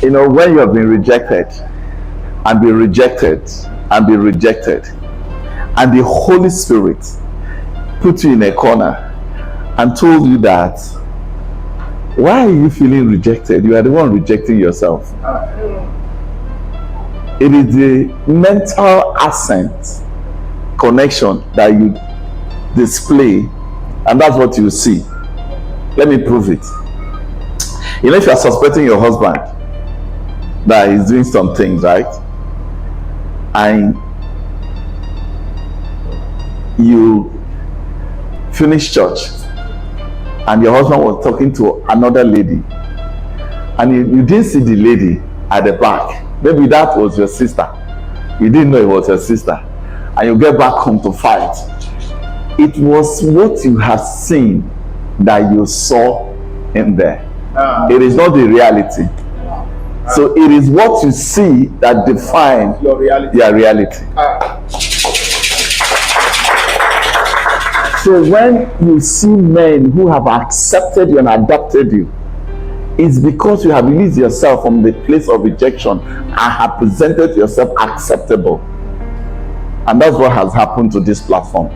When you have been rejected and be rejected and be rejected, and the Holy Spirit put you in a corner and told you that, why are you feeling rejected? You are the one rejecting yourself. It is the mental accent connection that you display, and that's what you see. Let me prove it. If you are suspecting your husband that he's doing some things, right? And you finish church and your husband was talking to another lady, and you didn't see the lady at the back. Maybe that was your sister. You didn't know it was your sister, and you get back home to fight. It was what you have seen that you saw in there. It is not the reality. So it is what you see that defines your reality. So when you see men who have accepted you and adopted you, it's because you have released yourself from the place of rejection and have presented yourself acceptable. And that's what has happened to this platform.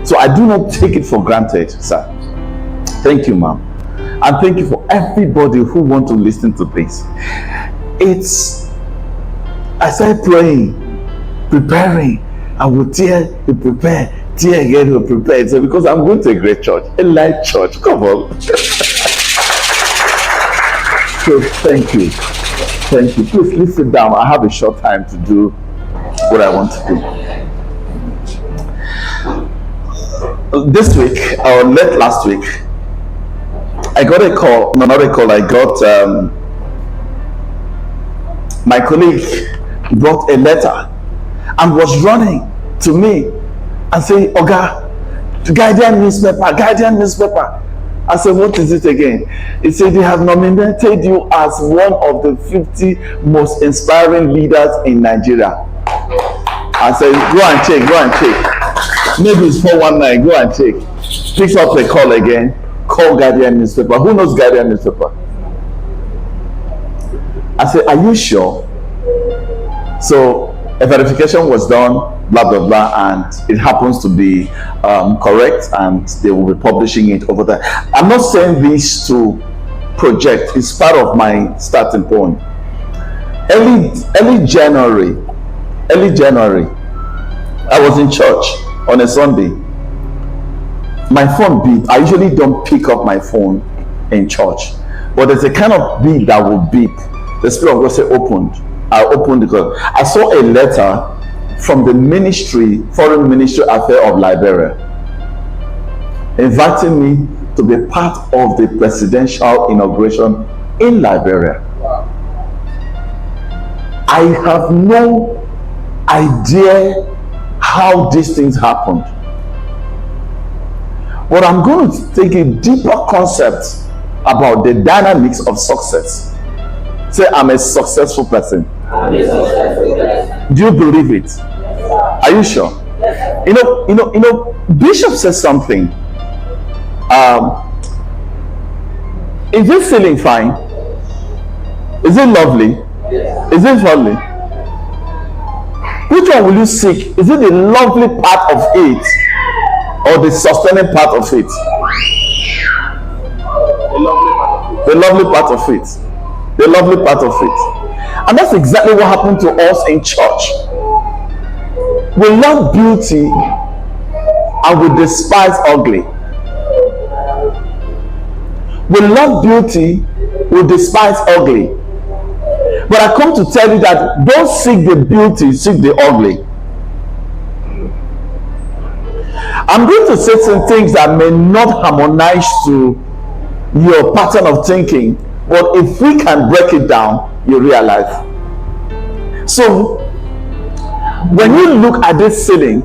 So I do not take it for granted, sir. Thank you, ma'am. And thank you for everybody who want to listen to this. I started praying, preparing. I will prepare, tear again, will prepare. So because I'm going to a great church, a light church. Come on. So thank you. Thank you. Please sit down. I have a short time to do what I want to do. This week, or last week, I got a call, another call. I got my colleague brought a letter and was running to me and saying, Oga, Guardian newspaper. I said, what is it again? He said, they have nominated you as one of the 50 most inspiring leaders in Nigeria. I said, go and check. Maybe it's 419, go and check. Picks up the call again, call Guardian newspaper. Who knows Guardian newspaper? I said, are you sure? So a verification was done, blah blah blah, and it happens to be correct, and they will be publishing it over there. I'm not saying this to project, it's part of my starting point. Early January, I was in church on a Sunday. My phone beeped. I usually don't pick up my phone in church, but there's a kind of beep that will beep. The Spirit of God said, opened. I opened because I saw a letter from the Foreign Ministry Affairs of Liberia, inviting me to be part of the presidential inauguration in Liberia. I have no idea how these things happened, but I'm going to take a deeper concept about the dynamics of success. Say, I'm a successful person. Do you believe it? Are you sure? Bishop says something. Is this ceiling fine? Is it lovely? Is it lovely? Which one will you seek? Is it the lovely part of it or the sustaining part of it? The lovely part of it. The lovely part of it. And that's exactly what happened to us in church. We love beauty and we despise ugly. We love beauty, we despise ugly. But I come to tell you that don't seek the beauty, seek the ugly. I'm going to say some things that may not harmonize to your pattern of thinking, but if we can break it down, you realize. So when you look at this ceiling,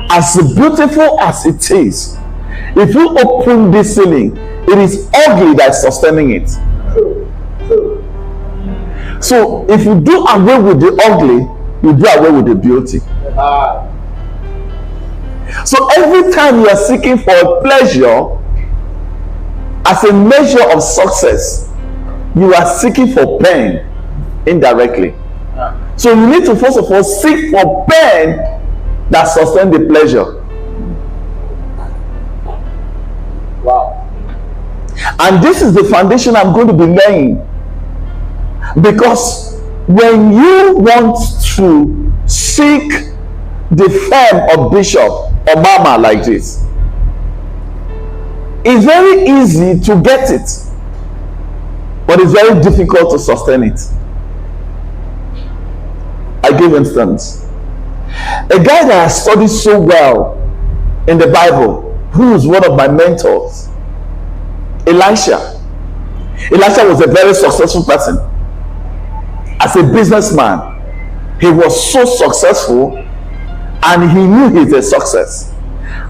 as beautiful as it is, if you open this ceiling, it is ugly that's sustaining it. So if you do away with the ugly, you do away with the beauty. So every time you are seeking for pleasure as a measure of success, you are seeking for pain indirectly. So you need to first of all seek for pain that sustain the pleasure. Wow. And this is the foundation I'm going to be laying. Because when you want to seek the firm of bishop or mama like this, it's very easy to get it, but it's very difficult to sustain it. I give instance. A guy that I studied so well in the Bible, who is one of my mentors, Elisha. Elisha was a very successful person. As a businessman, he was so successful and he knew he's a success.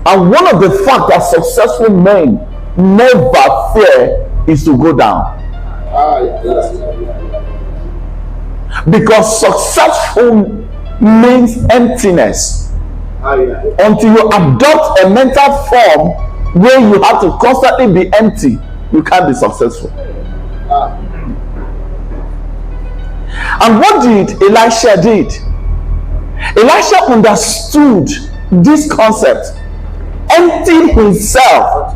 And one of the facts that successful men never fear is to go down. Because successful means emptiness. Until you adopt a mental form where you have to constantly be empty, you can't be successful. And what did Elisha did? Elisha understood this concept, emptied himself,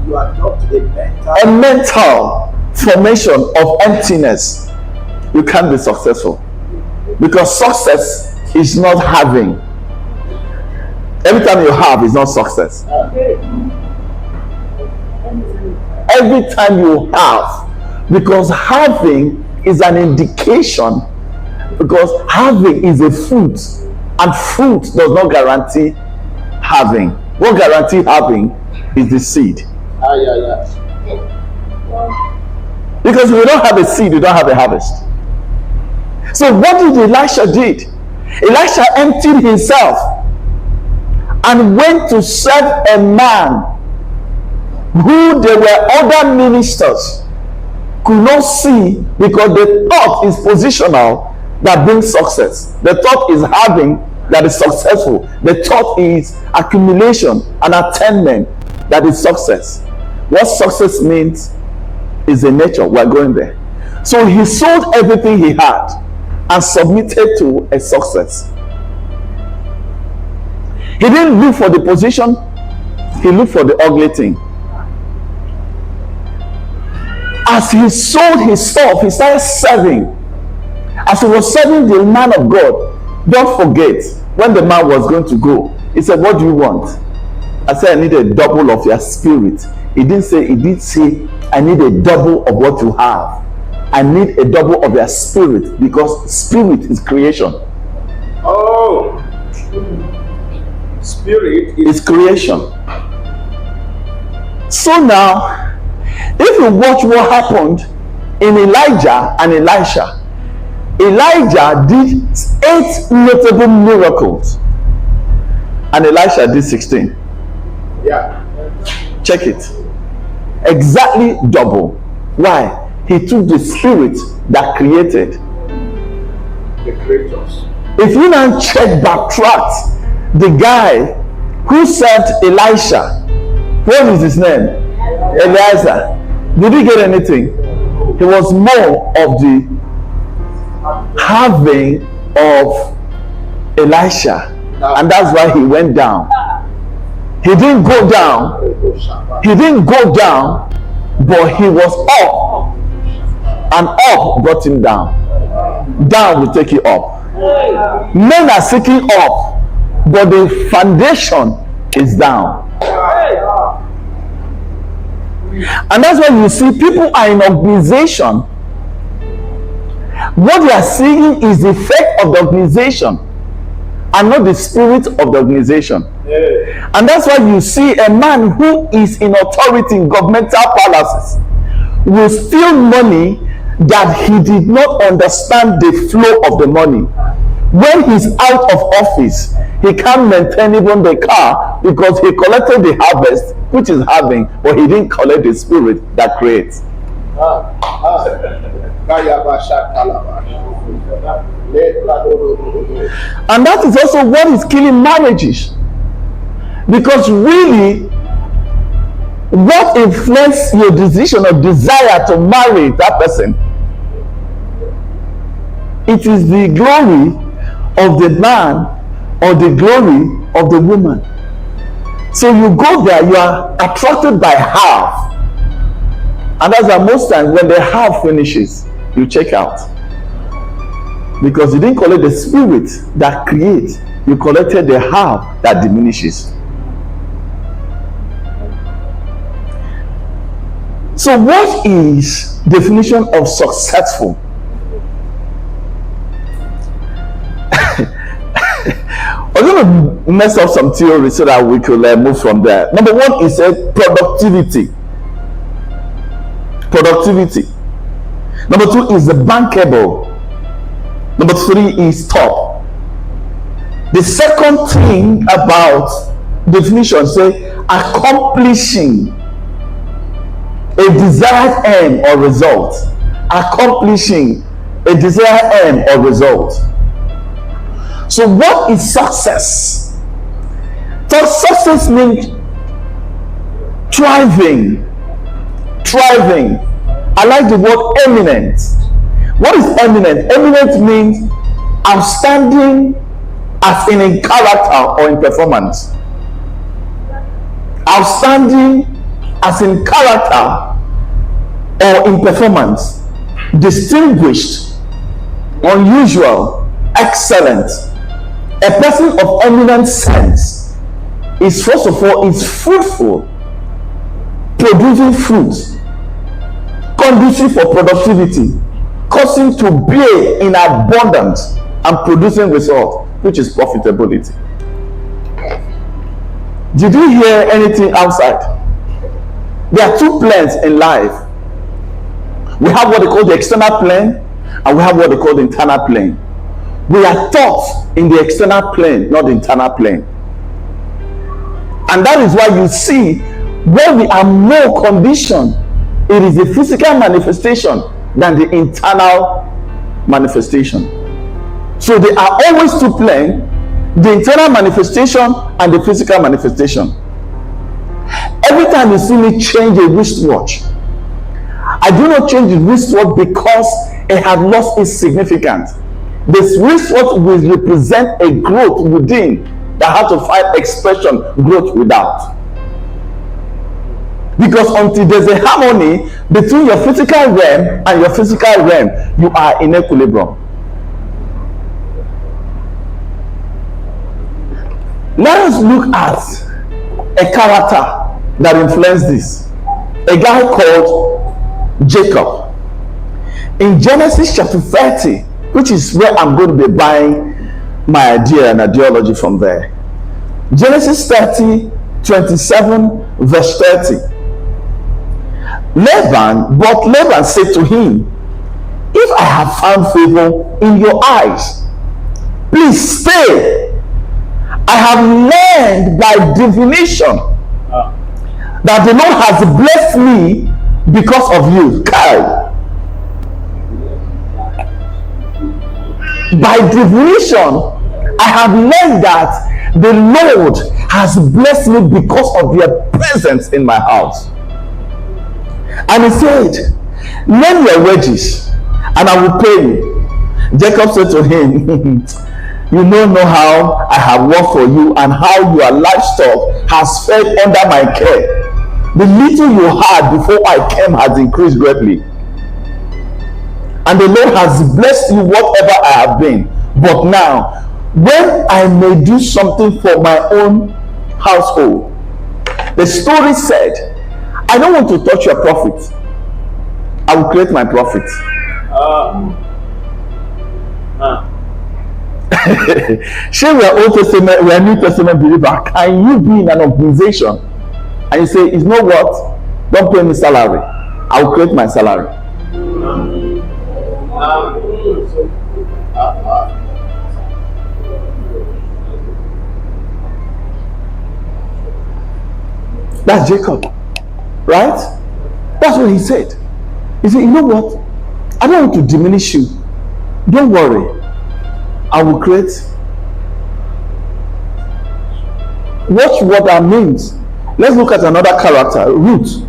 a mental formation of emptiness. You can't be successful, because success is not having. Every time you have is not success. Every time you have, because having is an indication, because having is a fruit, and fruit does not guarantee having. What guarantees having is the seed. Because if you don't have a seed, you don't have a harvest. So what did Elisha did? Elisha emptied himself and went to serve a man who there were other ministers could not see, because the thought is positional that brings success. The thought is having that is successful. The thought is accumulation and attainment that is success. What success means is a nature. We're going there. So he sold everything he had and submitted to a success. He didn't look for the position, he looked for the ugly thing. As he sold his stuff, he started serving. As he was serving the man of God, don't forget, when the man was going to go, he said, "What do you want?" I said, "I need a double of your spirit." He did say, "I need a double of what you have. I need a double of your spirit," because spirit is creation. Oh, spirit is creation. So now, if you watch what happened in Elijah and Elisha, Elijah did 8 notable miracles and Elisha did 16. Yeah. Check it. Exactly double. Why? He took the spirit that created. The creators. If you now backtrack, the guy who served Elisha, what is his name? Eliezer. Did he get anything? He was more of the having of Elisha, and that's why he went down. He didn't go down. He didn't go down, but he was up, and up brought him down. Down will take you up. Men are seeking up, but the foundation is down. And that's why you see people are in organization. What they are seeing is the effect of the organization and not the spirit of the organization. Yeah. And that's why you see a man who is in authority in governmental palaces will steal money that he did not understand the flow of the money. When he's out of office, he can't maintain even the car because he collected the harvest, which is having, but he didn't collect the spirit that creates. And that is also what is killing marriages. Because really, what influences your decision or desire to marry that person It is the glory of the man or the glory of the woman. So you go there, you are attracted by half. And that's why most times when the half finishes, you check out. Because you didn't collect the spirit that creates, you collected the half that diminishes. So what is definition of successful? We're going to mess up some theory so that we could move from there. Number one is productivity. Productivity. Number two is the bankable. Number three is top. The second thing about definition say accomplishing a desired aim or result. Accomplishing a desired aim or result. So what is success? So success means thriving. Thriving. I like the word eminent. What is eminent? Eminent means outstanding as in character or in performance. Outstanding as in character or in performance. Distinguished, unusual, excellent. A person of eminent sense is first of all is fruitful, producing fruit, conducive for productivity, causing to bear in abundance and producing result, which is profitability. Did you hear anything outside? There are two planes in life. We have what they call the external plane and we have what they call the internal plane. We are taught in the external plane, not the internal plane. And that is why you see when we are more conditioned, it is the physical manifestation than the internal manifestation. So they are always two planes, the internal manifestation and the physical manifestation. Every time you see me change a wristwatch, I do not change the wristwatch because it has lost its significance. This wristwatch will represent a growth within that has to find expression, growth without. Because until there's a harmony between your physical realm and your physical realm, you are in equilibrium. Let us look at a character that influenced this. A guy called Jacob. In Genesis chapter 30, which is where I'm going to be buying my idea and ideology from there. Genesis 30, 27, verse 30. But Laban said to him, if I have found favor in your eyes, please stay. I have learned by divination that the Lord has blessed me because of you. By divination, I have learned that the Lord has blessed me because of your presence in my house. And he said, lend your wages and I will pay you. Jacob said to him, you don't know how I have worked for you and how your livestock has fed under my care. The little you had before I came has increased greatly. And the Lord has blessed you whatever I have been. But now, when I may do something for my own household, the story said, I don't want to touch your profit. I will create my profit. Sure, we are Old Testament, we are New Testament believer. Can you be in an organization and you say, it's not what? Don't pay me salary. I will create my salary. That's Jacob, right? That's what he said. He said, you know what? I don't want to diminish you. Don't worry. I will create. Watch what that means. Let's look at another character, Ruth.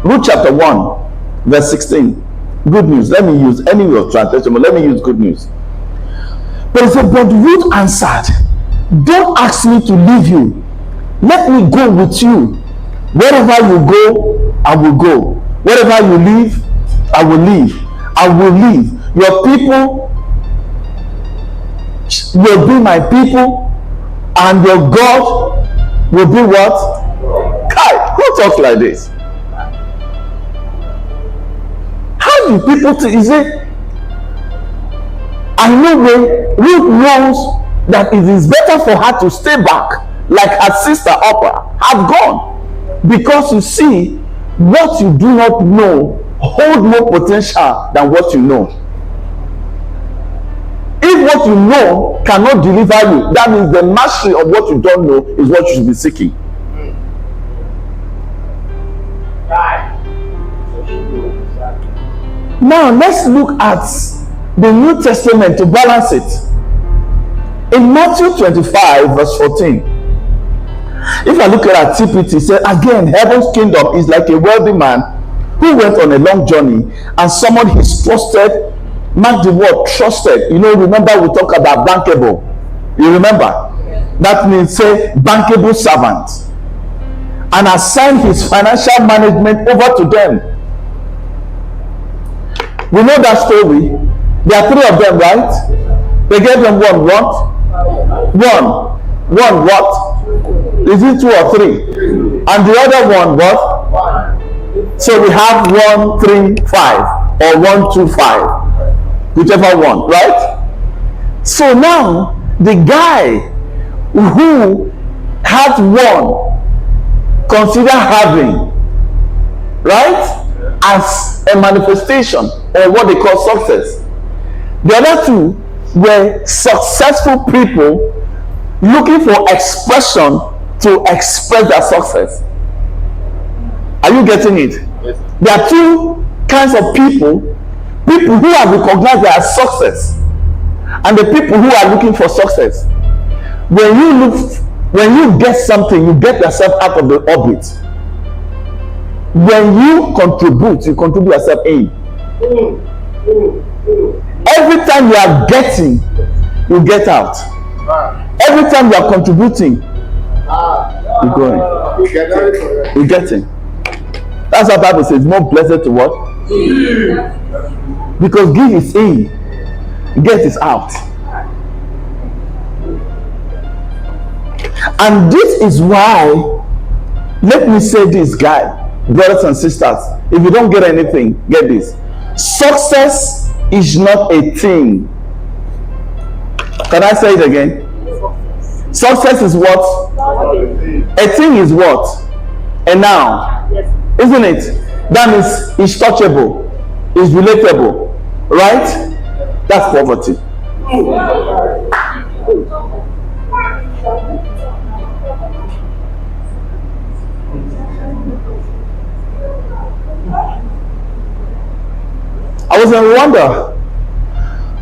Ruth chapter 1, verse 16. Good news. Let me use any of translation, but let me use good news. But he said, but Ruth answered, don't ask me to leave you. Let me go with you. Wherever you go, I will go. Wherever you live, I will live. I will live. Your people will be my people, and your God will be what? Kai, who talks like this? How do people think? Is it? I know when Ruth knows that it is better for her to stay back, like her sister Oprah had gone, because you see, what you do not know hold more potential than what you know. If what you know cannot deliver you, that means the mastery of what you don't know is what you should be seeking. Now let's look at the New Testament to balance it. In Matthew 25 verse 14, if I look at TPT, it says again, heaven's kingdom is like a wealthy man who went on a long journey and summoned his trusted, mark the word trusted. You know, remember we talk about bankable. You remember? That means say bankable servant, and assigned his financial management over to them. We know that story. There are three of them, right? They gave them one what? One what? Is it two or three? And the other one what? So we have 1, 3, 5, or 1, 2, 5, whichever one, right? So now the guy who had one, consider having, right, as a manifestation or what they call success. The other two were successful people looking for expression to express their success. Are you getting it? Yes. There are two kinds of people who have recognized their success, and the people who are looking for success. When you get something, you get yourself out of the orbit. When you contribute yourself in. Every time you are getting, you get out. Every time you are contributing, you're going. You're getting. That's what the Bible says. More blessed to what? Because give is in, get is out. And this is why, let me say this, guy, brothers and sisters, if you don't get anything, get this. Success is not a thing. Can I say it again? Success is what? A thing is what? A noun. Isn't it? That means it's touchable, it's relatable, right? That's poverty. I was in Rwanda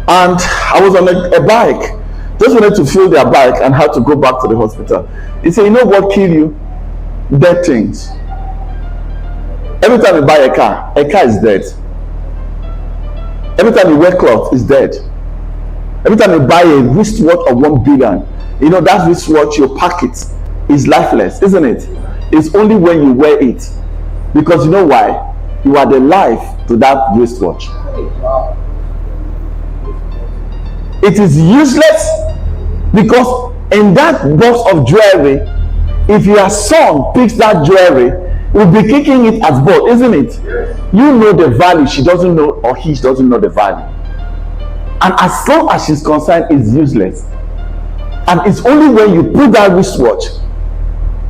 and I was on a bike. Just wanted to fuel their bike and had to go back to the hospital. He said, you know what kill you? Dead things. Every time you buy a car is dead. Every time you wear cloth, it's dead. Every time you buy a wristwatch of 1 billion, you know that wristwatch, your pocket is lifeless, isn't it? It's only when you wear it. Because you know why? You are the life to that wristwatch. It is useless because in that box of jewelry, if your son picks that jewelry, will be kicking it as ball, isn't it? You know the value, she doesn't know, or he doesn't know the value. And as long as she's concerned, it's useless. And it's only when you put that wristwatch,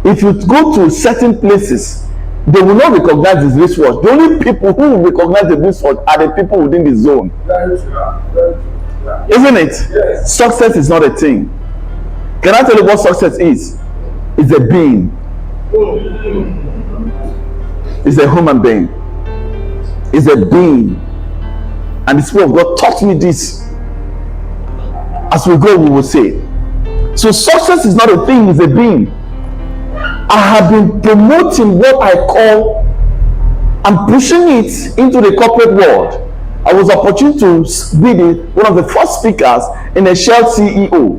if you go to certain places, they will not recognize this wristwatch. The only people who will recognize the wristwatch are the people within the zone. Isn't it? Yes. Success is not a thing. Can I tell you what success is? It's a being. It's a human being. It's a being. And the Spirit of God taught me this. As we go, we will say. So success is not a thing, it's a being. I have been promoting what I call, I'm pushing it into the corporate world. I was opportune to be one of the first speakers in a Shell CEO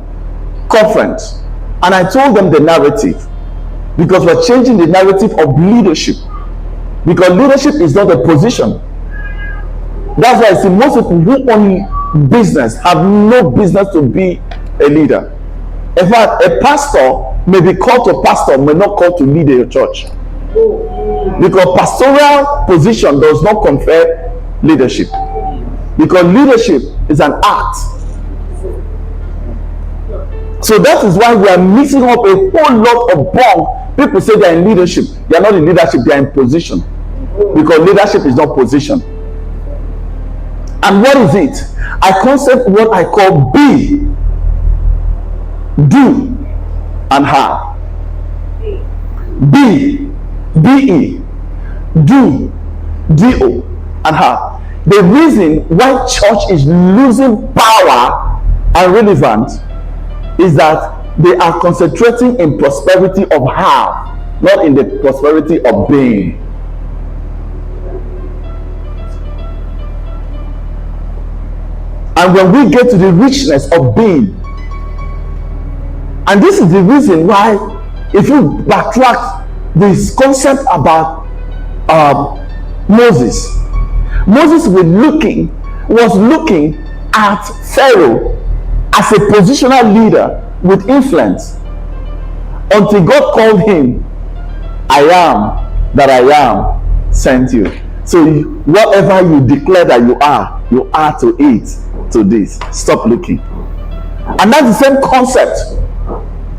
conference, and I told them the narrative, because we're changing the narrative of leadership, because leadership is not a position. That's why I see most people who own business have no business to be a leader. In fact, a pastor may be called to pastor, may not called to lead a church, because pastoral position does not confer leadership, because leadership is an act. So that is why we are mixing up a whole lot of bunk. People say they are in leadership. They are not in leadership, they are in position, because leadership is not position. And what is it? I concept what I call be, do, and have. Be, be, do, do, and have. The reason why church is losing power and relevance is that they are concentrating in prosperity of have, not in the prosperity of being. And when we get to the richness of being, and this is the reason why, if you backtrack this concept about Moses was looking at Pharaoh as a positional leader with influence, until God called him, I am that I am sent you. So whatever you declare that you are to it, to this. Stop looking. And that's the same concept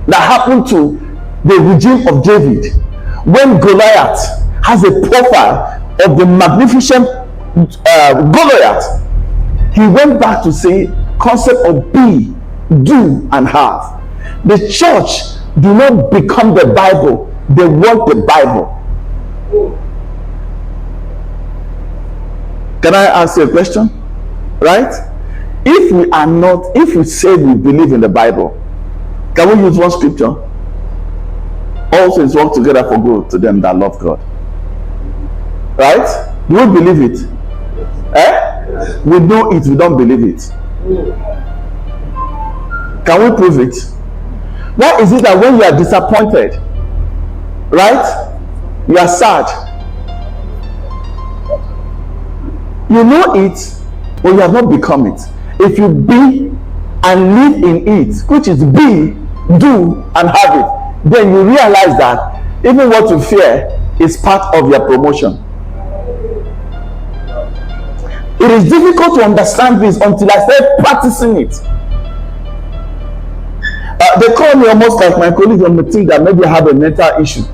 that happened to the regime of David, when Goliath has a profile of the magnificent Goliath. He went back to say concept of be, do, and have. The church do not become the Bible, they want the Bible. Can I ask you a question? Right? If we say we believe in the Bible, can we use one scripture? All things work together for good to them that love God. Right? Do we believe it? We know it, we don't believe it. Can we prove it? Why is it that when you are disappointed, right, you are sad? You know it, but you have not become it. If you be and live in it, which is be, do, and have it, then you realize that even what you fear is part of your promotion. It is difficult to understand this until I start practicing it. They call me almost like my colleagues on the team that maybe have a mental issue.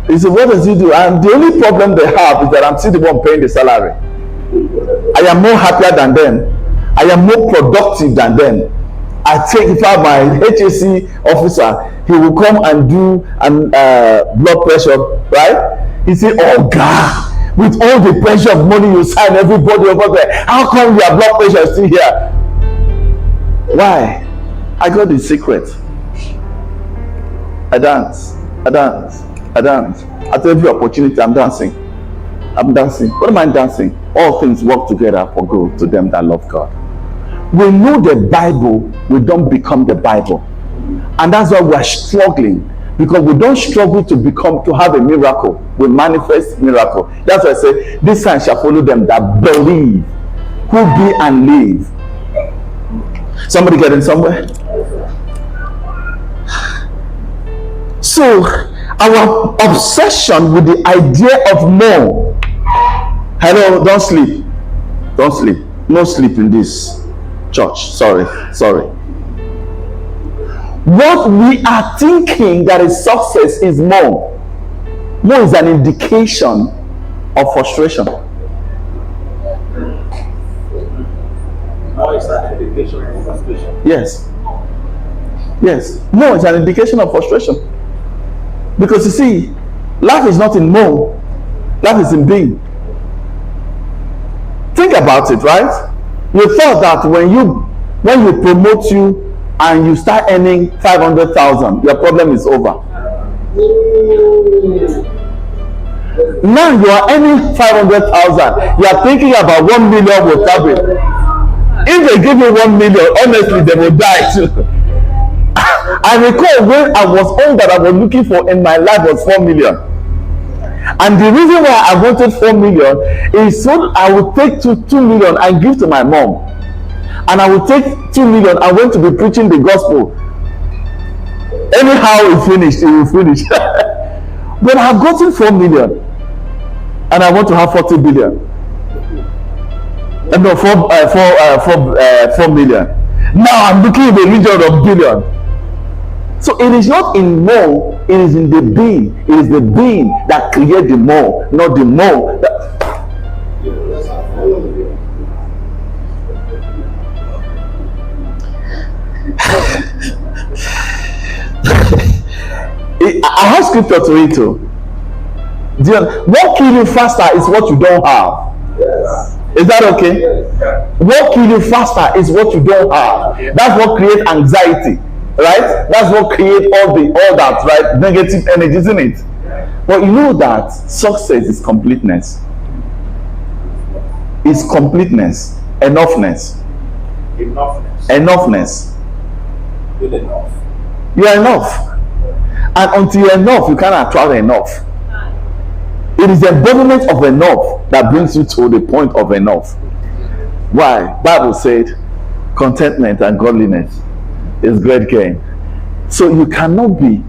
He said, what does he do? And the only problem they have is that I'm still the one paying the salary. I am more happier than them. I am more productive than them. I take in fact my HAC officer, he will come and do blood pressure, right? He said, oh God, with all the pressure of money you sign everybody over there, how come your blood pressure is still here? Why? I got the secret. I dance. At every opportunity, I'm dancing. What am I dancing? All things work together for good to them that love God. We know the Bible, we don't become the Bible. And that's why we're struggling. Because we don't struggle to have a miracle. We manifest miracle. That's why I say, this sign shall follow them that believe, who be and live. Somebody getting somewhere? So, our obsession with the idea of more. Hello, don't sleep. No sleep in this church. Sorry. What we are thinking that is success is more. More is an indication of frustration. More is an indication of frustration. Yes. More is an indication of frustration. Because you see, life is not in more. Life is in being. Think about it, right? You thought that when you promote you and you start earning 500,000, your problem is over. Now you are earning 500,000. You are thinking about 1 million will come in. If they give you 1 million, honestly, they will die too. I recall when I was all that I was looking for in my life was 4 million. And the reason why I wanted 4 million is so I would take 2 million and give to my mom. And I would take 2 million and went to be preaching the gospel. Anyhow it finished, it will finish. But I have gotten 4 million and I want to have 40 billion. No, 4 million. Now I'm looking in the region of billion. So it is not in more, it is in the being. It is the being that creates the more, not the more. I have scripture to read too. What kills you faster is what you don't have. Yes. Is that okay? Yes. What kills you faster is what you don't have. That's what creates anxiety, right? That's what creates all that, right? Negative energy, isn't it? But you know that success is completeness. It's completeness, enoughness. Enoughness. Good enough. You are enough. And until you're enough, you can't attract enough. It is the embodiment of enough that brings you to the point of enough. Why? Bible said contentment and godliness is great gain. So you cannot be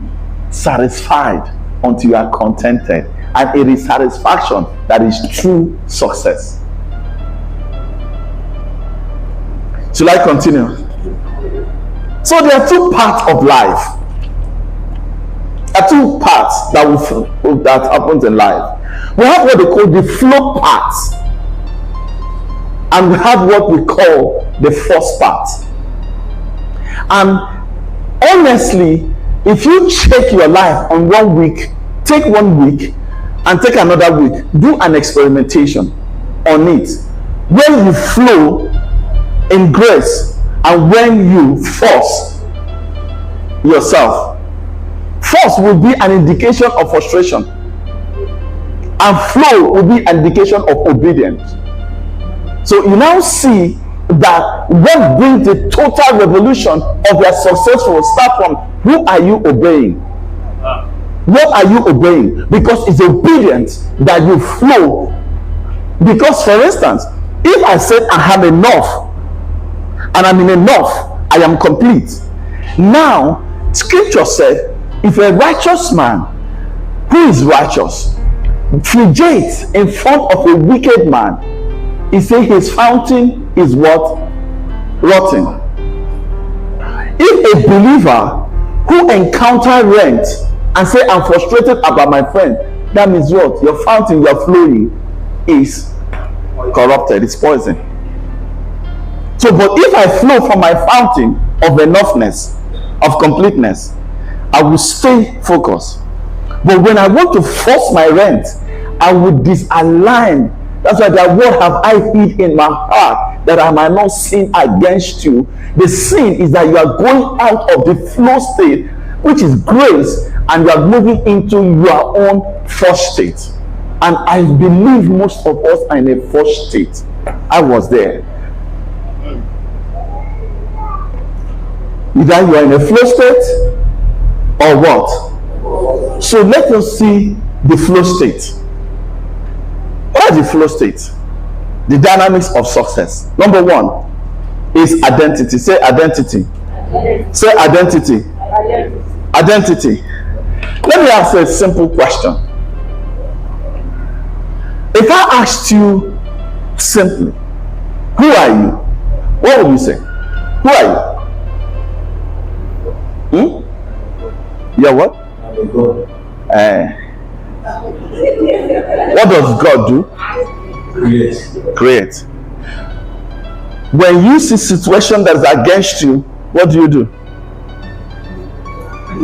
satisfied until you are contented. And it is satisfaction that is true success. Should I continue? So there are two parts of life. There are two parts that happens in life. We have what they call the flow part, and we have what we call the force part. And honestly, if you check your life on 1 week, take 1 week and take another week, do an experimentation on it. When you flow in grace and when you force yourself, force will be an indication of frustration, and flow will be an indication of obedience. So you now see that what brings the total revolution of your successful start from who are you obeying? What are you obeying? Because it's obedience that you flow. Because for instance, if I said I have enough and I'm in enough, I am complete. Now scripture said, if a righteous man who is righteous fugites in front of a wicked man, he said his fountain is what? Rotten. If a believer who encounter rent and say I'm frustrated about my friend, that means what? Your fountain you're flowing is corrupted, it's poison. So but if I flow from my fountain of enoughness, of completeness, I will stay focused. But when I want to force my rent, I would disalign. That's why that word have I hid in my heart, that I might not sin against you. The sin is that you are going out of the flow state, which is grace, and you are moving into your own forced state. And I believe most of us are in a forced state. I was there. Either you are in a flow state or what? So let us see the flow state. What is the flow state? The dynamics of success. Number one is identity. Say identity. Say identity. Identity. Let me ask you a simple question. If I asked you simply, who are you? What would you say? Who are you? You're what? I'm a God. What does God do? Create. When you see a situation that is against you, what do?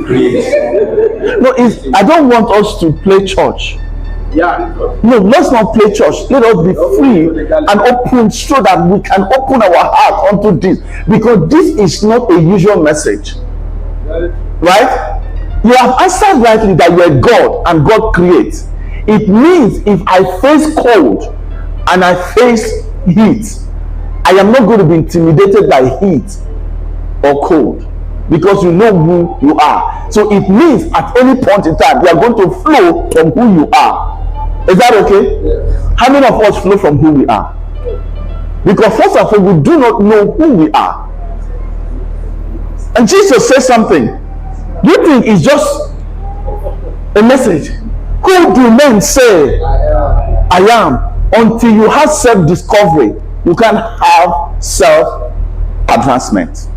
Create. No, I don't want us to play church. Yeah. No, let's not play church. Let us be free and open so that we can open our heart onto this. Because this is not a usual message. Right? You have answered rightly that you are God and God creates. It means if I face cold and I face heat, I am not going to be intimidated by heat or cold, because you know who you are. So it means at any point in time, you are going to flow from who you are. Is that okay? Yes. How many of us flow from who we are? Because first of all, we do not know who we are. And Jesus says something. You think it's just a message? Who do men say I am? Until you have self-discovery, you can have self-advancement.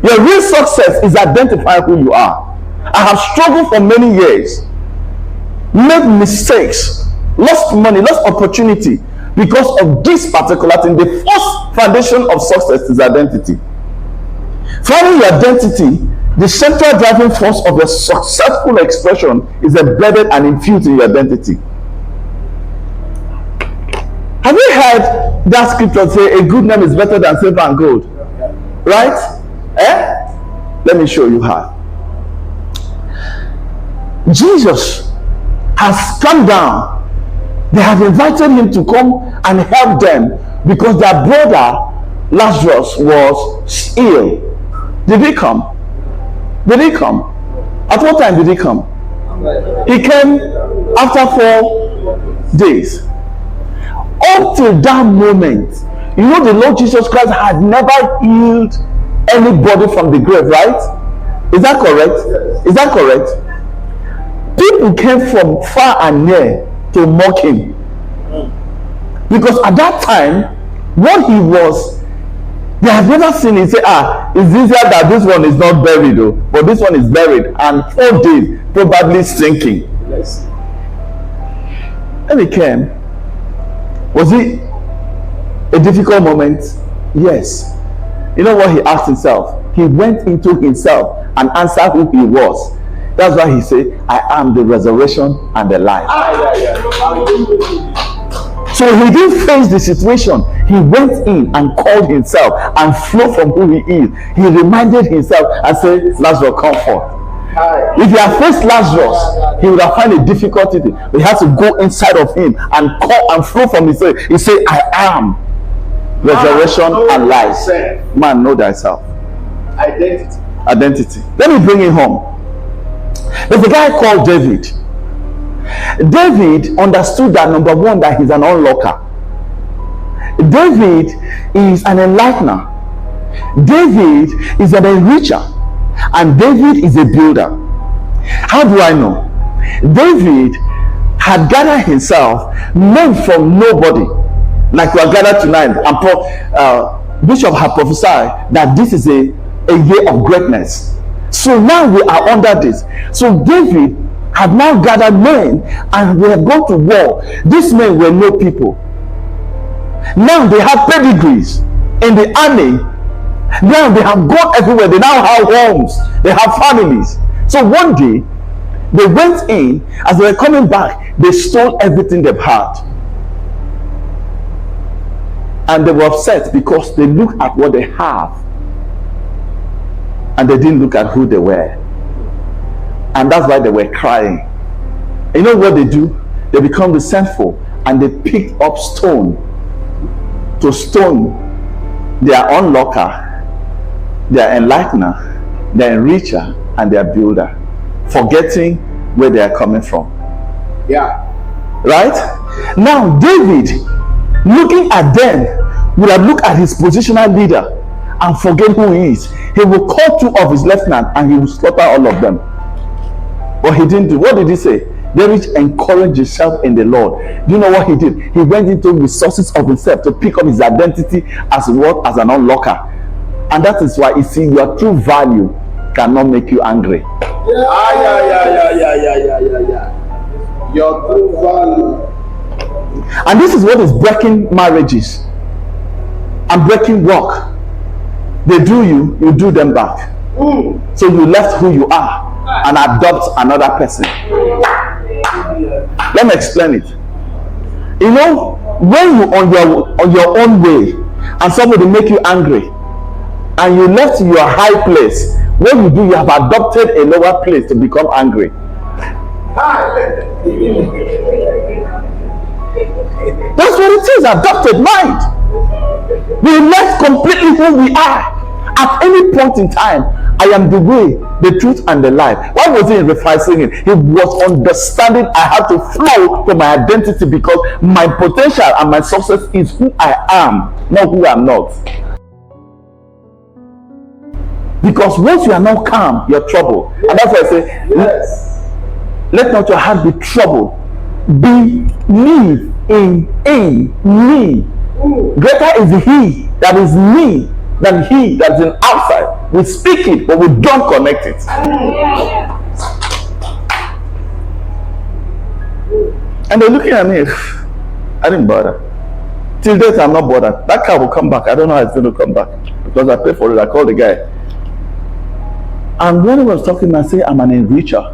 Your real success is identifying who you are. I have struggled for many years, made mistakes, lost money, lost opportunity because of this particular thing. The first foundation of success is identity. Finding your identity, the central driving force of your successful expression, is embedded and infused in your identity. Have you heard that scripture say a good name is better than silver and gold? Right? Let me show you how. Jesus has come down. They have invited him to come and help them because their brother Lazarus was ill. Did he come? Did he come? At what time did he come? He came after 4 days. Up till that moment, you know, the Lord Jesus Christ had never healed anybody from the grave, right? Is that correct? Is that correct? People came from far and near to mock him, because at that time, what he was, they have never seen it. Say, it's easier that this one is not buried, though, but this one is buried, and 4 days probably sinking. Yes. When he came, was it a difficult moment? Yes. You know what he asked himself? He went into himself and answered who he was. That's why he said, I am the resurrection and the life. So he didn't face the situation. He went in and called himself and flowed from who he is. He reminded himself and said, Lazarus, come forth. If he had faced Lazarus, he would have found a difficulty. He had to go inside of him and call and flow from himself. He said, I am resurrection and life. Man, know thyself. Identity. Let me bring it home. There's a guy called David. David understood that, number one, that he's an unlocker. David is an enlightener. David is an enricher. And David is a builder. How do I know? David had gathered himself, men from nobody, like we are gathered tonight. And Bishop had prophesied that this is a year of greatness. So now we are under this. So David had now gathered men, and we have gone to war. These men were no people. Now they have pedigrees in the army. Now they have gone everywhere. They now have homes. They have families. So one day, they went in. As they were coming back, they stole everything they've had. And they were upset because they looked at what they have, and they didn't look at who they were. And that's why they were crying. You know what they do? They become resentful, and they picked up stone to stone their unlocker, their enlightener, their enricher, and their builder, forgetting where they are coming from. Yeah. Right? Now, David, looking at them, would have looked at his positional leader and forget who he is. He will call 2 of his lieutenants and he will slaughter all of them. But he didn't do. What did he say? David encouraged himself in the Lord. Do you know what he did? He went into resources of himself to pick up his identity as what? As an unlocker. And that is why, you see, your true value cannot make you angry. Yeah. Your true value. And this is what is breaking marriages and breaking work. They do you, you do them back. So you left who you are and adopt another person. Let me explain it. You know, when you on your own way and somebody make you angry and you left your high place, what you do, you have adopted a lower place to become angry. That's what it is, adopted mind. We left completely who we are. At any point in time, I am the way, the truth, and the life. Why was he referencing it? He was understanding I have to flow to my identity because my potential and my success is who I am, not who I'm not. Because once you are not calm, you're troubled. And that's why I say, let not your heart be troubled. Believe in me. Greater is he that is me than he that's in outside. We speak it, but we don't connect it. And they're looking at me. I didn't bother. Till date, I'm not bothered. That car will come back. I don't know how it's going to come back because I paid for it. I called the guy. And when he was talking, I say, I'm an enricher.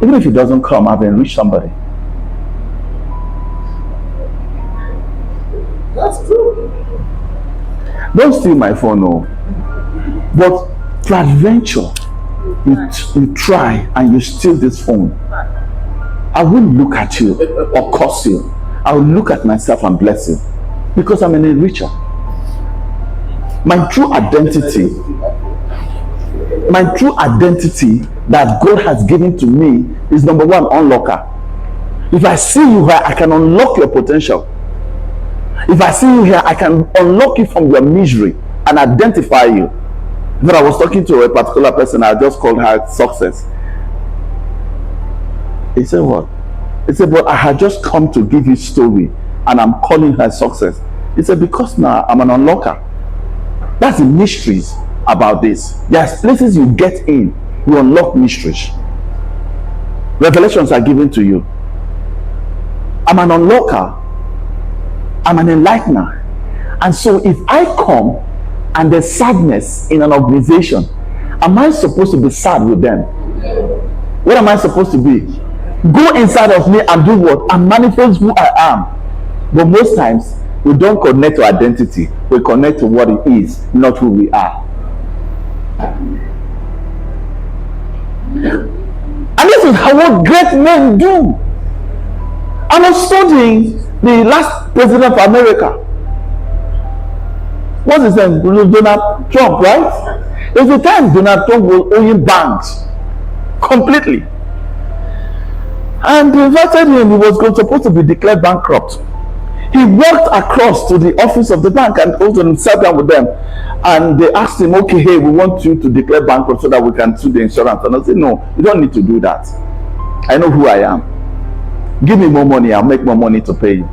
Even if he doesn't come, I've enriched somebody. That's true. Don't steal my phone, no. But peradventure, you try and you steal this phone. I won't look at you or curse you. I will look at myself and bless you because I'm an enricher. My true identity that God has given to me is number one, unlocker. If I see you here, I can unlock your potential. If I see you here, I can unlock you from your misery and identify you. When I was talking to a particular person, I just called her success. He said, what? He said, but I had just come to give you story and I'm calling her success. He said, because now I'm an unlocker. That's the mysteries about this. There's places you get in, you unlock mysteries. Revelations are given to you. I'm an unlocker. I'm an enlightener. And so if I come and there's sadness in an organization, am I supposed to be sad with them? What am I supposed to be? Go inside of me and do what? And manifest who I am. But most times, we don't connect to identity. We connect to what it is, not who we are. And this is how what great men do. I was studying the last president of America. What's his name? Donald Trump, right? It was the time Donald Trump was owning banks completely. And they invited him. He was supposed to be declared bankrupt. He walked across to the office of the bank and also sat down with them. And they asked him, okay, hey, we want you to declare bankrupt so that we can sue the insurance. And I said, no, you don't need to do that. I know who I am. Give me more money, I'll make more money to pay you.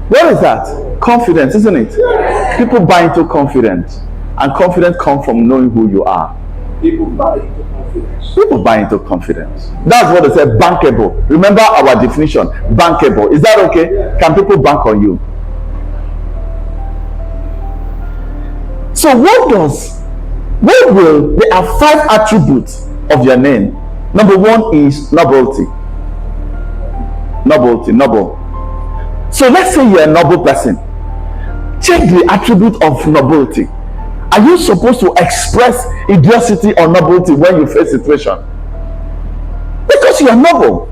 What is that? Confidence, isn't it? People buy into confidence. And confidence comes from knowing who you are. People buy into confidence. People buy into confidence. That's what they say, bankable. Remember our definition, bankable. Is that okay? Can people bank on you? So there are 5 attributes of your name. Number 1 is nobility. Noble. So let's say you're a noble person. Check the attribute of nobility. Are you supposed to express idiocy or nobility when you face situation? Because you are noble.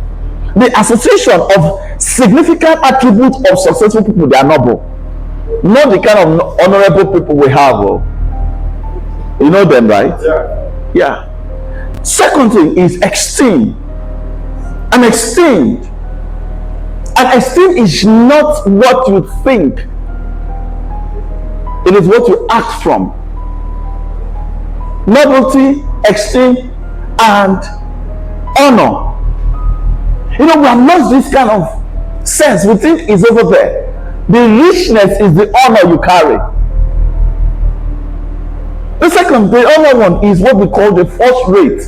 The association of significant attributes of successful people, they are noble. Not the kind of honorable people we have. You know them, right? Yeah. Second thing is esteem. An esteem is not what you think. It is what you act from. Nobility, esteem, and honor. You know, we have lost this kind of sense. We think it's over there. The richness is the honor you carry. The other one is what we call the first rate.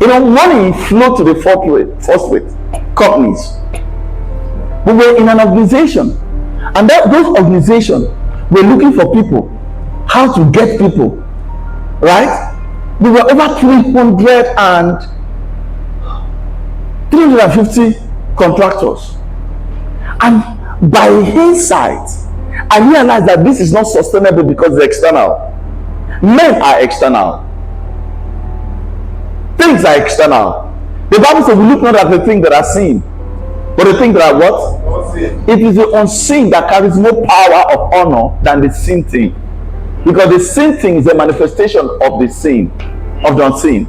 You know, money flow to the first rate companies. We were in an organization, and those organizations were looking for people, how to get people, right? We were over 350 contractors, and by insight I realized that this is not sustainable because it's external. Men are external. Things are external. The Bible says we look not at the things that are seen, but the things that are what? It is the unseen that carries more power of honor than the seen thing. Because the seen thing is a manifestation of the seen, of the unseen.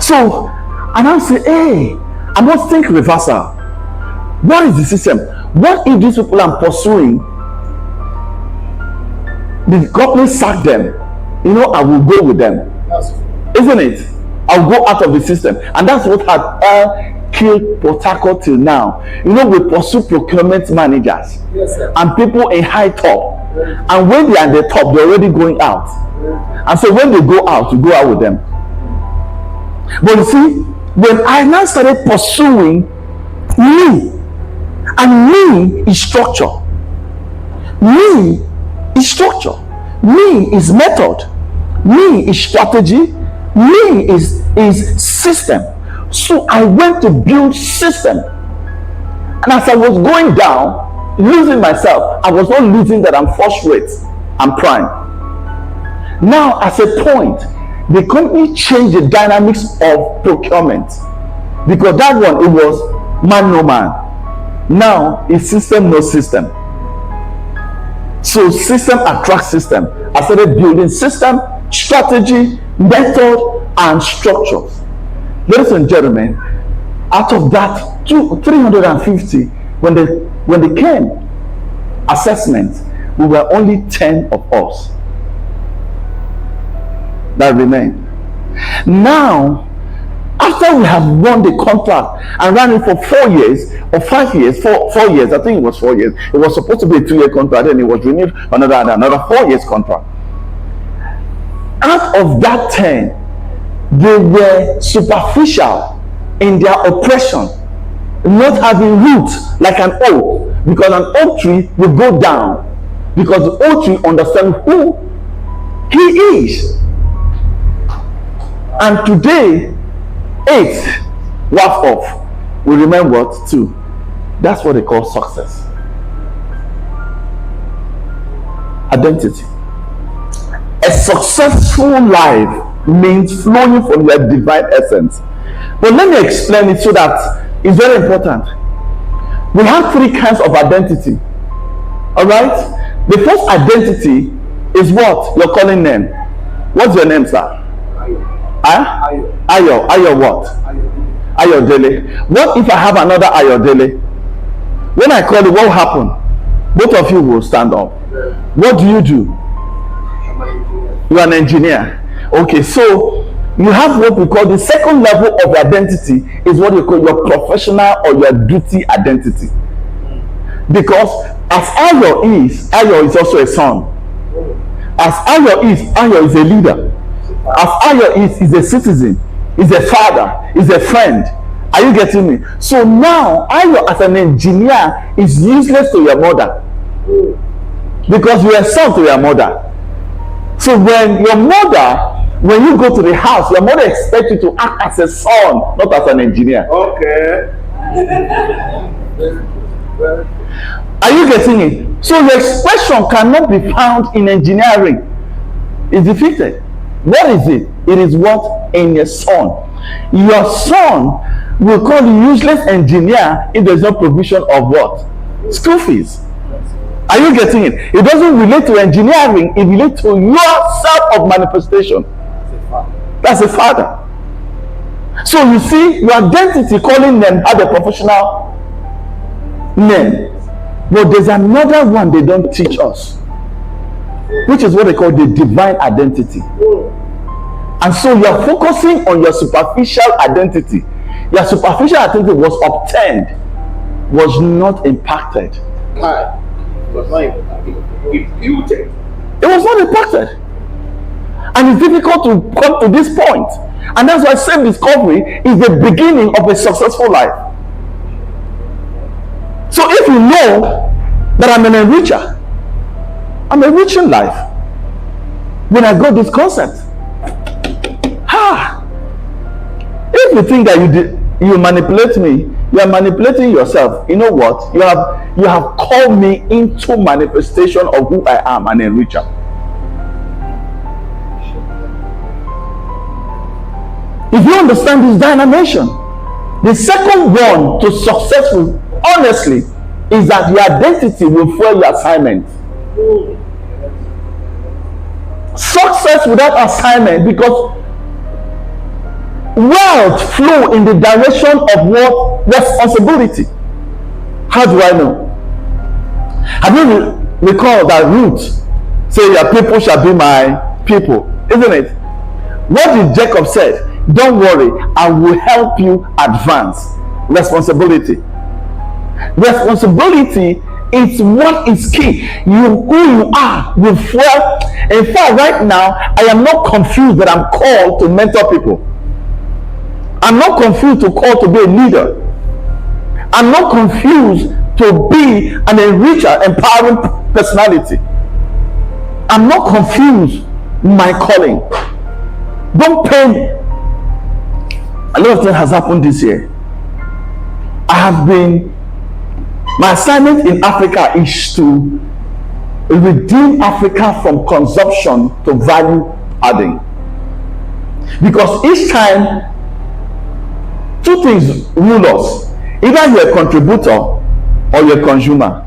So, and I'll say, hey, I must think reversal. What is the system? What if these people I'm pursuing, the company sack them? I will go with them. Isn't it? I'll go out of the system. And that's what had killed Port Harcourt till now. We pursue procurement managers and people in high top. And when they are at the top, they're already going out. And so when they go out, you go out with them. But you see, when I now started pursuing me, and me is structure. Me is structure. Me is method. Me is strategy. Me is system. So I went to build system. And as I was going down, losing myself, I was not losing that I'm first rate, I'm prime. Now, at a point, the company changed the dynamics of procurement, because that one, it was man no man. Now it's system no system. So system attracts system. I started building system, strategy, method, and structures. Ladies and gentlemen, out of that 350, when they came assessment, we were only 10 of us that remained. Now, after we have won the contract and ran it for 4 years or 5 years, 4 years, I think it was 4 years. It was supposed to be a 2-year contract, and it was renewed another 4 years contract. Out of that 10, they were superficial in their oppression, not having roots like an oak, because an oak tree will go down because the oak tree understands who he is. And today, 8 worth of will remain what? 2. That's what they call success. Identity. A successful life means flowing from your divine essence. But let me explain it so that it's very important. We have 3 kinds of identity. Alright? The first identity is what? Your calling name. What's your name, sir? Ayo what? Ayodele. What if I have another Ayodele? When I call you, what will happen? Both of you will stand up. What do? You are an engineer. Okay, so you have what we call the second level of identity, is what you call your professional or your duty identity. Because as Ayo is also a son. As Ayo is a leader. As Ayo is a citizen, is a father, is a friend. Are you getting me? So now Ayo as an engineer is useless to your mother, because you are son to your mother. So when you go to the house, your mother expects you to act as a son, not as an engineer. Okay. Are you getting it? So your expression cannot be found in engineering. It's defeated. What is it? It is what? In your son. Your son will call you useless engineer if there's no provision of what? School fees. Are you getting it? It doesn't relate to engineering, it relates to your self of manifestation. That's a father. So you see, your identity calling them had a professional name. But there's another one they don't teach us, which is what they call the divine identity. And so you're focusing on your superficial identity. Your superficial identity was obtained, was not impacted. It was not imputed. It was not impacted. And it's difficult to come to this point. And that's why self-discovery is the beginning of a successful life. So if you know that I'm an enricher, I'm enriching life. When I got this concept, if you think that you manipulate me, You are manipulating yourself. You know what? You have called me into manifestation of who I am, an enricher. If you understand this dimension, the second one to successful, honestly, is that your identity will fuel your assignment. Success without assignment, because wealth flow in the direction of what? Responsibility. How do I know? Have you recall that Ruth say, your people shall be my people, isn't it? What did Jacob said? Don't worry, I will help you advance. Responsibility. Responsibility is what is key. Who you are will fuel. In fact, right now, I am not confused that I'm called to mentor people. I'm not confused to call to be a leader. I'm not confused to be an enricher, empowering personality. I'm not confused with my calling. Don't pay. A lot of things has happened this year. My assignment in Africa is to redeem Africa from consumption to value adding. Because each time, two things rule us. Either you're a contributor or you're a consumer.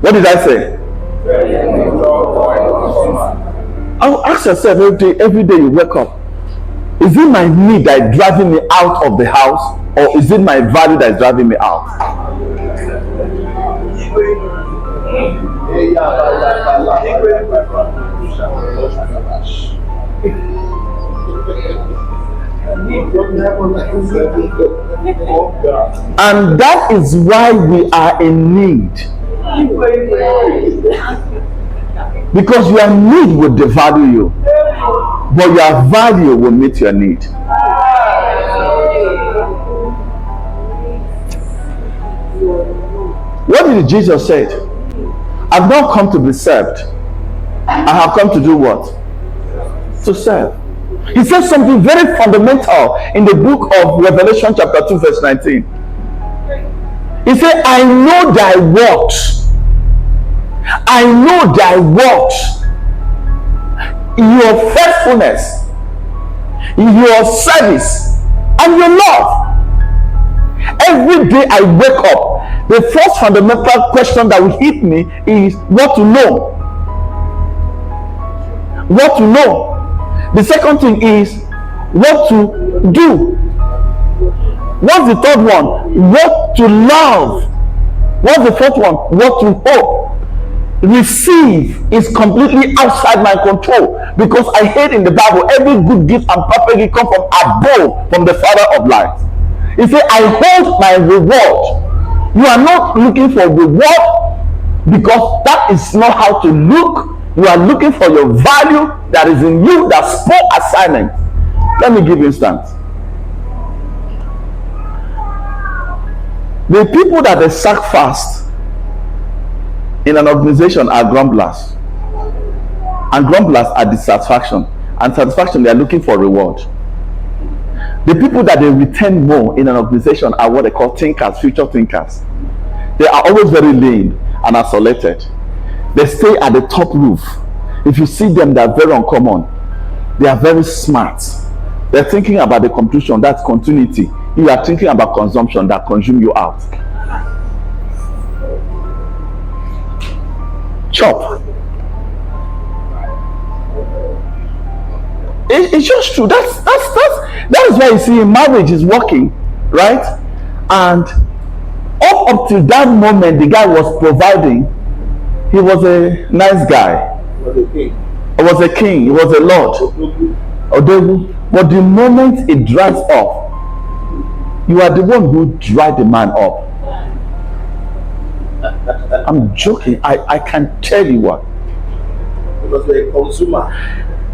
What did I say? I'll ask yourself every day you wake up, is it my need that is driving me out of the house, or is it my value that is driving me out? And that is why we are in need. Because your need will devalue you, but your value will meet your need. What did Jesus say? I've not come to be served. I have come to do what? To serve. He says something very fundamental in the book of Revelation chapter 2 verse 19. He said, I know thy works. I know thy works, your faithfulness, your service, and your love. Every day I wake up, the first fundamental question that will hit me is what to know. What to know. The second thing is what to do. What's the third one? What to love. What's the fourth one? What to hope. Receive is completely outside my control, because I heard in the Bible every good gift and perfect gift come from above, from the Father of lights. He said, I hold my reward. You are not looking for reward, because that is not how to look. You are looking for your value that is in you, that small assignment. Let me give you instance. The people that they sack fast in an organization are grumblers, and grumblers are dissatisfaction, and satisfaction they are looking for reward. The people that they retain more in an organization are what they call thinkers, future thinkers. They are always very lean and isolated. They stay at the top roof. If you see them, they are very uncommon. They are very smart. They're thinking about the conclusion, that's continuity. You are thinking about consumption, that consume you out. Chop. It's just true. That is why you see marriage is working, right? And up to that moment, the guy was providing. He was a nice guy. He was a king. He was a lord. But the moment it dries off, you are the one who dried the man up. I'm joking. I can tell you what. Because you're a consumer.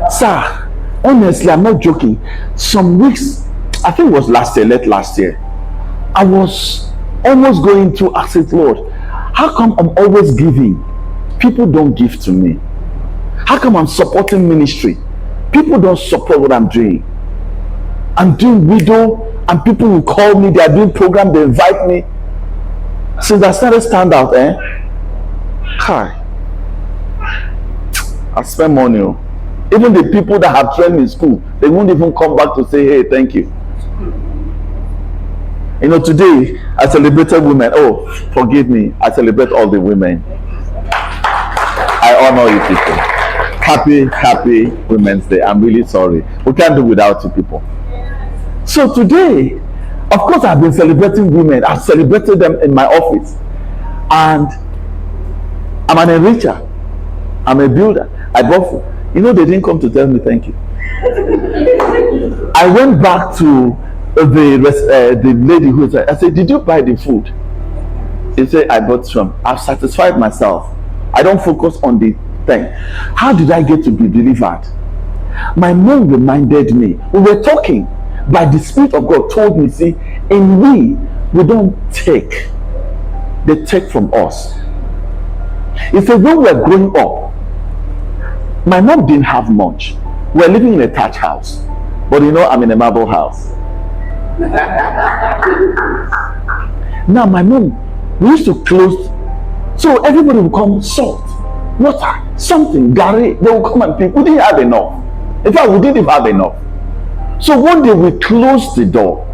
Sir, honestly, I'm not joking. Some weeks, I think it was late last year, I was almost going to ask it, Lord, how come I'm always giving? People don't give to me. How come I'm supporting ministry? People don't support what I'm doing. I'm doing widow and people will call me. They are doing program. They invite me. Since I started stand out, Kai, I spend money. Even the people that have trained in school, they won't even come back to say, hey, thank you. You know, today I celebrated women. Oh, forgive me. I celebrate all the women. I honor you people. Happy Women's Day. I'm really sorry. We can't do without you people. So today, of course, I've been celebrating women. I've celebrated them in my office. And I'm an enricher. I'm a builder. I bought food. You know, they didn't come to tell me thank you. I went back to the lady who said, I said, did you buy the food? He said, I bought some. I've satisfied myself. I don't focus on the thing. How did I get to be delivered? My mom reminded me. We were talking, but the Spirit of God told me, see, in we don't take. They take from us. He said, when we were growing up, my mom didn't have much. We were living in a thatch house. But you know, I'm in a marble house. Now, my mom, we used to close. So everybody would come, salt, water, something, gari. They would come and pick. We didn't have enough. In fact, we didn't even have enough. So one day we closed the door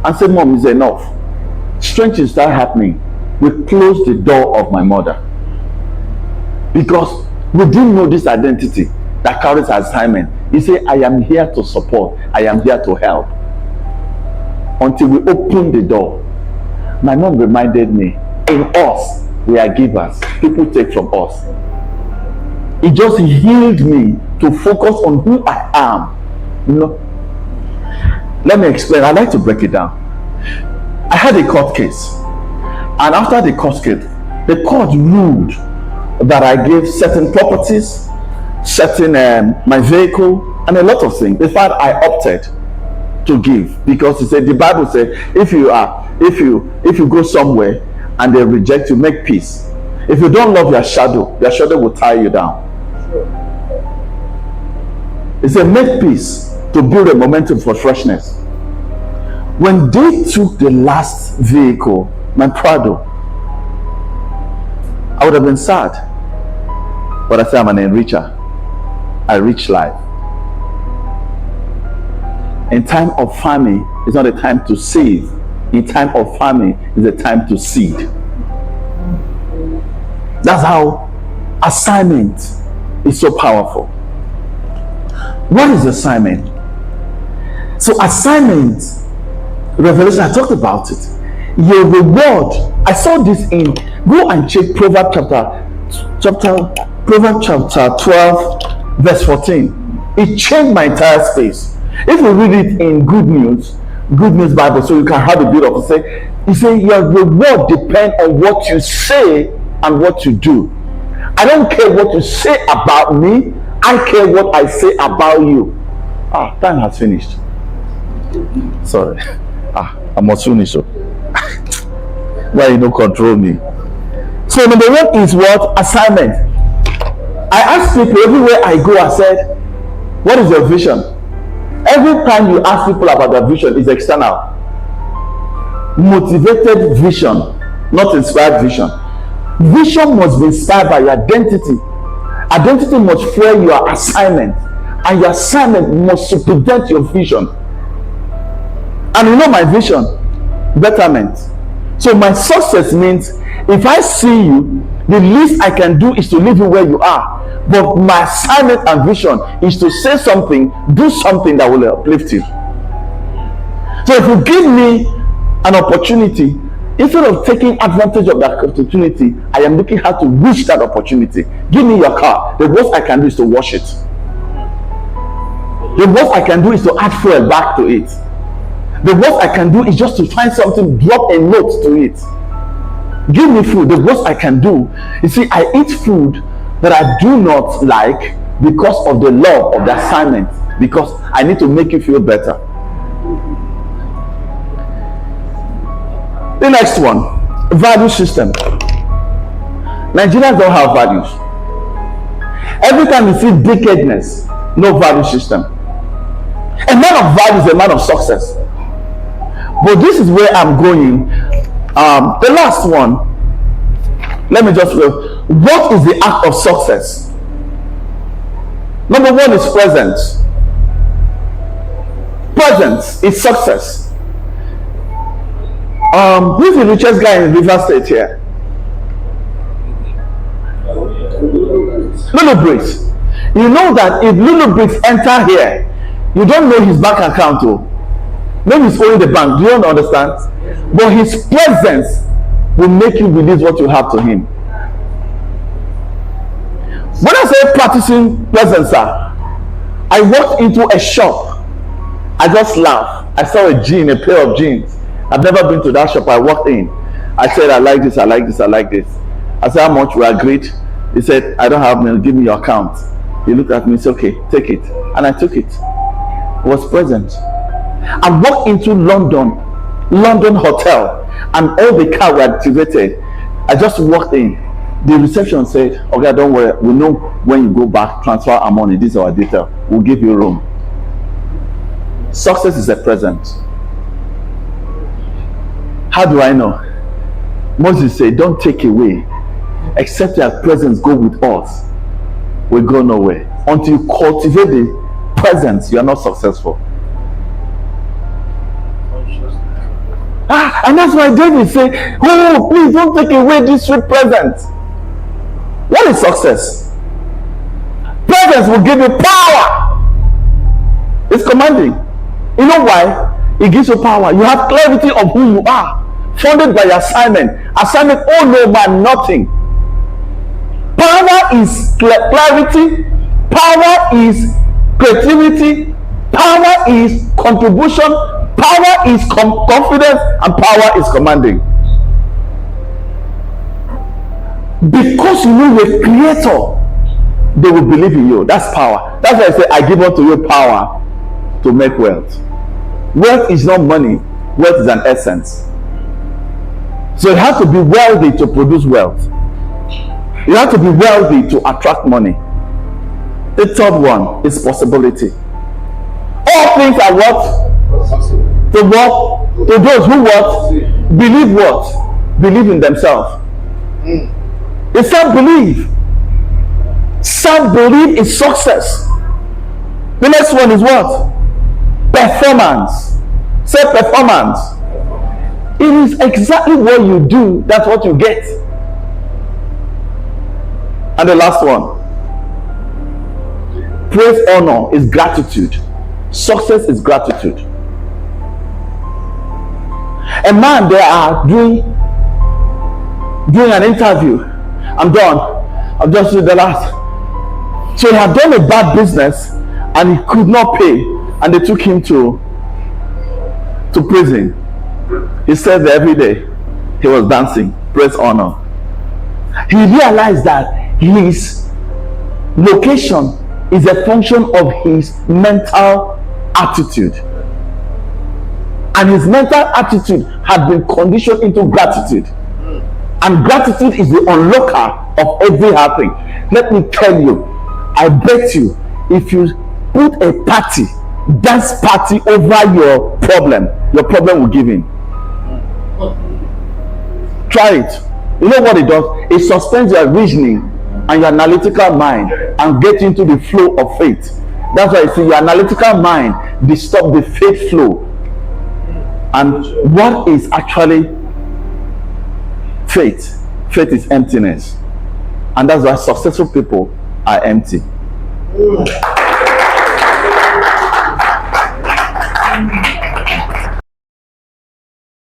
and said, Mom, it's enough. Strange things started happening. We closed the door of my mother because we didn't know this identity that carries assignment. He said, I am here to support. I am here to help. Until we opened the door, my mom reminded me, in us, we are givers. People take from us. It just healed me to focus on who I am. You know, let me explain. I like to break it down. I had a court case, and after the court case, the court ruled that I gave certain properties, certain my vehicle, and a lot of things. In fact, I opted to give because he said, the Bible said, if you go somewhere and they reject you, make peace. If you don't love your shadow will tie you down. He said, make peace to build a momentum for freshness. When they took the last vehicle, my Prado, I would have been sad. But I said, I'm an enricher. I reach life. In time of famine, it's not a time to save. In time of famine, it's a time to seed. That's how assignment is so powerful. What is assignment? So assignment, Revelation, I talked about it. Your reward, I saw this in, go and check Proverbs chapter 12, verse 14. It changed my entire space. If you read it in Good News Bible, so you can have a bit of say, you say your reward depends on what you say and what you do. I don't care what you say about me, I care what I say about you. Time has finished. Sorry. I must finish. Why you don't control me? So number one is what? Assignment. I ask people everywhere I go, I said, what is your vision? Every time you ask people about their vision, it's external. Motivated vision, not inspired vision. Vision must be inspired by your identity. Identity must fuel your assignment, and your assignment must represent your vision. And you know my vision, betterment. So my success means if I see you, the least I can do is to leave you where you are. But my assignment and vision is to say something, do something that will uplift you. So if you give me an opportunity, instead of taking advantage of that opportunity, I am looking how to reach that opportunity. Give me your car. The worst I can do is to wash it. The worst I can do is to add fuel back to it. The worst I can do is just to find something, drop a note to it. Give me food. The worst I can do, you see, I eat food that I do not like because of the love of the assignment, because I need to make you feel better. The next one, value system. Nigerians don't have values. Every time you see wickedness, no value system. A man of value is a man of success. But this is where I'm going. The last one. Let me just go. What is the act of success? Number one is presence. Presence is success. Who's the richest guy in River State here? Lulu Briggs. You know that if Lulu Briggs enter here, you don't know his bank account. Oh, maybe he's owing the bank. Do you understand? But his presence will make you release what you have to him. When I say practicing presence, sir, I walked into a shop. I just laughed. I saw a pair of jeans. I've never been to that shop. I walked in. I said, I like this, I like this, I like this. I said, how much? We agreed. He said, I don't have money. Give me your account. He looked at me and said, okay, take it. And I took it. I was present. I walked into London hotel, and all the cars were activated. I just walked in. The reception said, okay, don't worry. We know when you go back, transfer our money. This is our detail. We'll give you room. Success is a present. How do I know? Moses said, don't take away. Except your presence go with us. We go nowhere. Until you cultivate the presence, you are not successful. And that's why David said, oh, please don't take away this sweet presence. What is success? Presence will give you power. It's commanding. You know why? It gives you power. You have clarity of who you are. Funded by your assignment. Assignment, oh no man, nothing. Power is clarity. Power is creativity. Power is contribution. Power is confidence. And power is commanding. Because you know you're a creator, they will believe in you. That's power. That's why I say, I give unto you power to make wealth. Wealth is not money. Wealth is an essence. So you have to be wealthy to produce wealth. You have to be wealthy to attract money. The third one is possibility. All things are what? To what? To those who what? Believe what? Believe in themselves. It's self-belief. Self-belief is success. The next one is what? Performance. Say performance. It is exactly what you do, that's what you get. And the last one, praise, honor is gratitude. Success is gratitude. A man, they are doing an interview. I'm done. I've just did the last. So he had done a bad business and he could not pay, and they took him to prison. He said that every day he was dancing, praise, honor. He realized that his location is a function of his mental attitude, and his mental attitude had been conditioned into gratitude, and gratitude is the unlocker of every happy. Let me tell you, I bet you, if you put a party, dance party over your problem will give in. Try it. You know what it does? It suspends your reasoning and your analytical mind and get into the flow of faith. That's why I see your analytical mind disturb the faith flow. And what is actually faith? Faith is emptiness. And that's why successful people are empty.